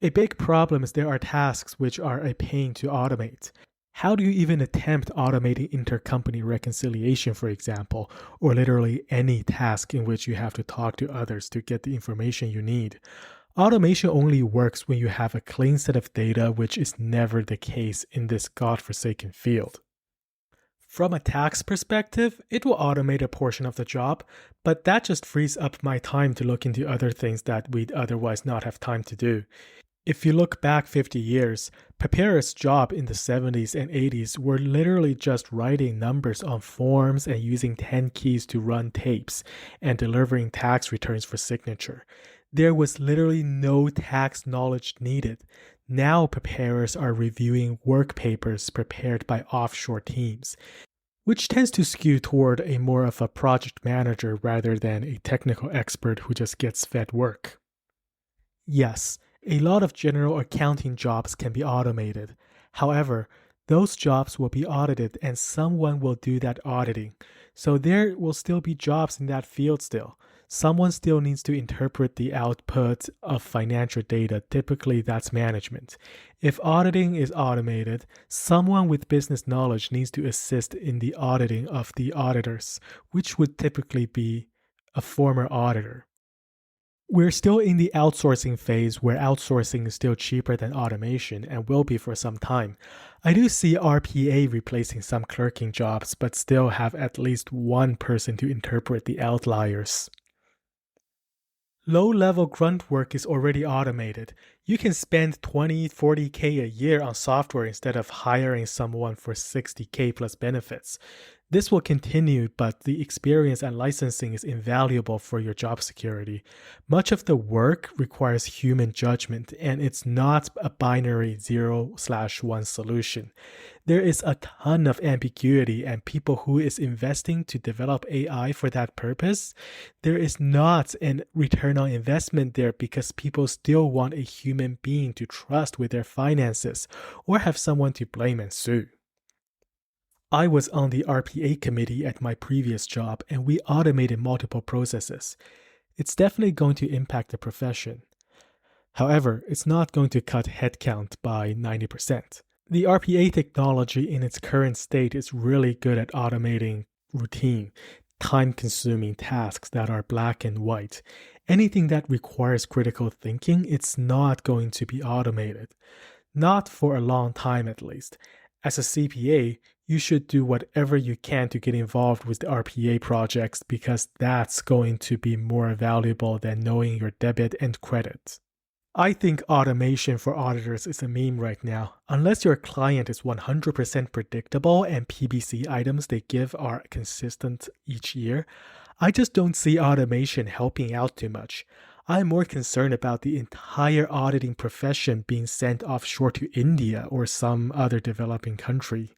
A big problem is there are tasks which are a pain to automate. How do you even attempt automating intercompany reconciliation, for example, or literally any task in which you have to talk to others to get the information you need? Automation only works when you have a clean set of data, which is never the case in this godforsaken field. From a tax perspective, it will automate a portion of the job, but that just frees up my time to look into other things that we'd otherwise not have time to do. If you look back 50 years, preparers' job in the 70s and 80s were literally just writing numbers on forms and using 10 keys to run tapes and delivering tax returns for signature. There was literally no tax knowledge needed. Now preparers are reviewing work papers prepared by offshore teams, which tends to skew toward a more of a project manager rather than a technical expert who just gets fed work. Yes, a lot of general accounting jobs can be automated. However, those jobs will be audited and someone will do that auditing. So there will still be jobs in that field still. Someone still needs to interpret the output of financial data. Typically, that's management. If auditing is automated, someone with business knowledge needs to assist in the auditing of the auditors, which would typically be a former auditor. We're still in the outsourcing phase where outsourcing is still cheaper than automation and will be for some time. I do see RPA replacing some clerking jobs, but still have at least one person to interpret the outliers. Low-level grunt work is already automated. You can spend 20, 40K a year on software instead of hiring someone for 60K plus benefits. This will continue, but the experience and licensing is invaluable for your job security. Much of the work requires human judgment, and it's not a binary 0/1 solution. There is a ton of ambiguity, and people who is investing to develop AI for that purpose, there is not a return on investment there because people still want a human being to trust with their finances or have someone to blame and sue. I was on the RPA committee at my previous job and we automated multiple processes. It's definitely going to impact the profession. However, it's not going to cut headcount by 90%. The RPA technology in its current state is really good at automating routine, time-consuming tasks that are black and white. Anything that requires critical thinking, it's not going to be automated. Not for a long time at least. As a CPA, you should do whatever you can to get involved with the RPA projects because that's going to be more valuable than knowing your debit and credit. I think automation for auditors is a meme right now. Unless your client is 100% predictable and PBC items they give are consistent each year, I just don't see automation helping out too much. I'm more concerned about the entire auditing profession being sent offshore to India or some other developing country.